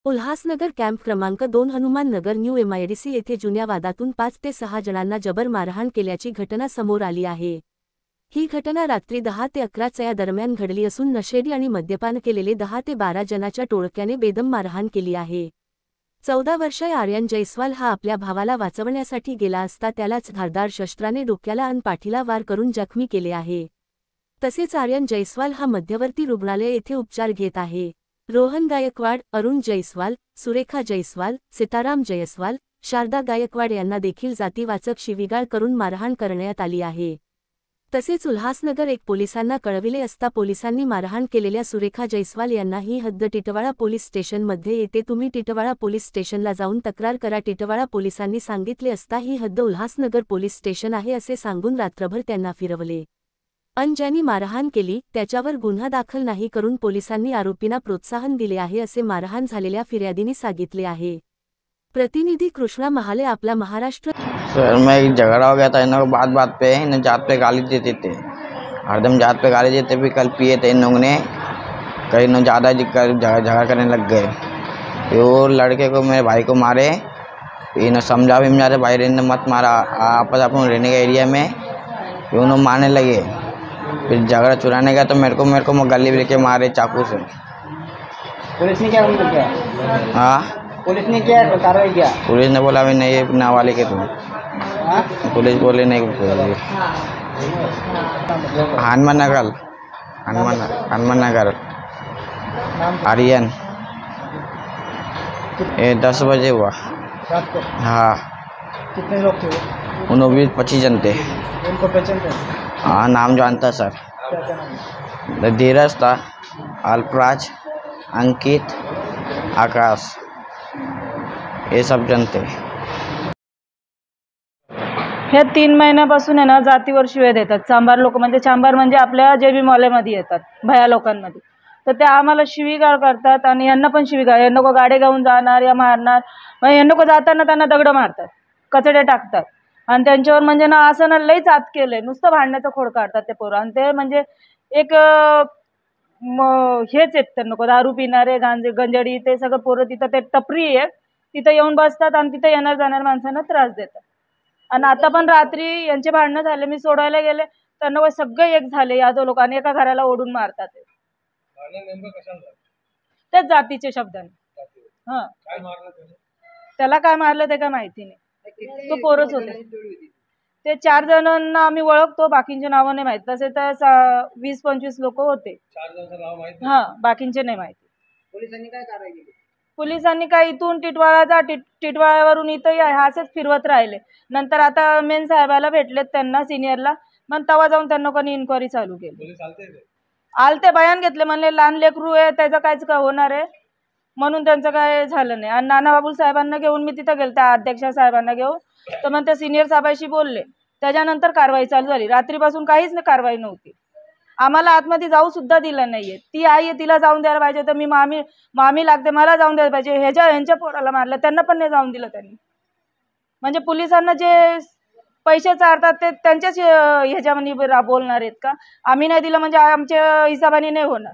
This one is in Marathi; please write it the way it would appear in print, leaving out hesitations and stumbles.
उल्हासनगर कॅम्प क्रमांक 2 हनुमान नगर न्यू एमआयडीसी येथे जुन्या वादातून 5 ते 6 जणांना जबर मारहाण केल्याची घटना समोर आली आहे। ही घटना रात्री 10 ते 11 या दरम्यान घडली असून नशेडी आणि मद्यपान केलेले 10 ते 12 जणांच्या टोळक्याने बेदम मारहाण केली आहे। 14 वर्षीय आर्यन जयस्वाल हा आपल्या भावाला वाचवण्यासाठी गेला असता त्यालाच धारदार शस्त्राने डोक्याला आणि पाठीला वार करून जखमी केले आहे। तसेच आर्यन जयस्वाल हा मध्यवर्ती रुग्णालय येथे उपचार घेत आहे। रोहन गायकवाड, अरुण जयस्वाल, सुरेखा जयस्वाल, सीताराम जयस्वाल, शारदा गायकवाड यांना देखील जातीवाचक शिवीगाळ करून मारहाण करण्यात आली आहे। तसेच उल्हासनगर एक पोलिसांना कळविले असता पोलिसांनी मारहाण केलेल्या सुरेखा जयस्वाल यांना ही हद्द टिटवाळा पोलीस स्टेशनमध्ये येते, तुम्ही टिटवाळा पोलीस स्टेशनला जाऊन तक्रार करा। टिटवाळा पोलिसांनी सांगितले असता ही हद्द उल्हासनगर पोलीस स्टेशन आहे असे सांगून रात्रभर त्यांना फिरवले। ज्यांनी मारहाण केली त्याच्यावर गुन्हा दाखल नाही करून पोलिसांनी आरोपींना प्रोत्साहन दिले आहे असे मारहाण झालेल्या फिर्यादींनी सांगितले आहे। प्रतिनिधि कृष्णा महाले, आपला महाराष्ट्र। सर मैं एक झगड़ा हो गया था, इन लोग बात बात पे इन जात पे गाली देते थे, हरदम जात पे गाली देते। भी कल पिए थे इन लोगों ने, कई इन ज़्यादा झगड़ा करने लग गए। वो लड़के को, मेरे भाई को मारे, इन्हें समझा रहे भाई ने मत मारा, आपस अपन रहने के एरिया में उन्होंने मारने लगे। फिर झगड़ा चुराने गया तो मेरे को गली लेके मारे चाकू से। पुलिस ने क्या किया? हाँ, पुलिस ने क्या कार्रवाई किया? पुलिस ने बोला अभी नहीं नावाले के तुम। हाँ? पुलिस बोले नहीं। हनुमान नगर, हनुमान नगर आर्यन, ये 10 बजे हुआ। रात को? हाँ। कितने लोग थे? 19-25 जन थे। उनको पहचानते हैं? हाँ, नाम जानता सर। क्या नाम? धीरज था, अल्पराज, अंकित, आकाश, ये सब जन थे। हे 3 महिन्यापासून आहे ना जातीवर शिव्या देतात चांभार लोक। म्हणजे चांभार म्हणजे आपल्या जेबी मॉलेमध्ये येतात भया लोकांमध्ये, तर ते आम्हाला शिवीगाळ करतात आणि यांना पण शिवीगाळ, यांना को गाडे घेऊन जाणार या मारणार, मग यांना को जाताना त्यांना दगड मारतात, कचडे टाकतात आणि त्यांच्यावर म्हणजे ना असं ना लईच आत केलंय, नुसतं भांडण्याचं खोड काढतात ते पोरं। आणि ते म्हणजे एक हेच आहेत, त्यांना को दारू पिणारे गंजडी ते सगळं पोरं तिथं, ते टपरी आहे तिथं येऊन बसतात आणि तिथं येणार जाणार माणसांना त्रास देतात। आणि आता पण रात्री यांचे भांडणं झाले, मी सोडायला गेले त्यांना सगळे एक झाले यादव लोक आणि एका घराला ओढून मारतात। तेच जातीचे शब्दाने। हां, त्याला काय मारलं ते काय माहिती नाही, तो पोरच होते। ते 4 जणांना आम्ही ओळखतो, बाकींचे नावं नाही माहित। तसे तर 20-25 लोक होते। हां, बाकींचे नाही माहिती। पोलिसांनी काय कारवाई केली? पोलिसांनी काय इथून टिटवाळ्यावरून इथं हाच फिरवत राहिले। नंतर आता मेन साहेबाला भेटलेत त्यांना सिनियरला, मग तेव्हा जाऊन त्यांना कोणी इन्क्वायरी चालू केली। आलते बयान घेतले, म्हणले लहान लेकरू आहे त्याचं कायच काय होणार आहे, म्हणून त्यांचं काय झालं नाही। आणि नानाबाबू साहेबांना घेऊन मी तिथं गेले, त्या अध्यक्ष साहेबांना घेऊन, तर मग त्या सिनियर साहेबाशी बोलले, त्याच्यानंतर कारवाई चालू झाली। रात्रीपासून काहीच कारवाई नव्हती, आम्हाला आतमध्ये जाऊ सुद्धा दिलं नाहीये। ती आई आहे, तिला जाऊन द्यायला पाहिजे, तर मी मामी लागते मला जाऊन द्यायला पाहिजे। ह्यांच्या पोराला मारलं त्यांना पण नाही जाऊन दिलं त्यांनी। म्हणजे पोलिसांना जे पैसे चारतात ते त्यांच्याच ह्याच्यामध्ये बोलणार आहेत का? आम्ही नाही दिलं म्हणजे आमच्या हिसाबाने नाही होणार।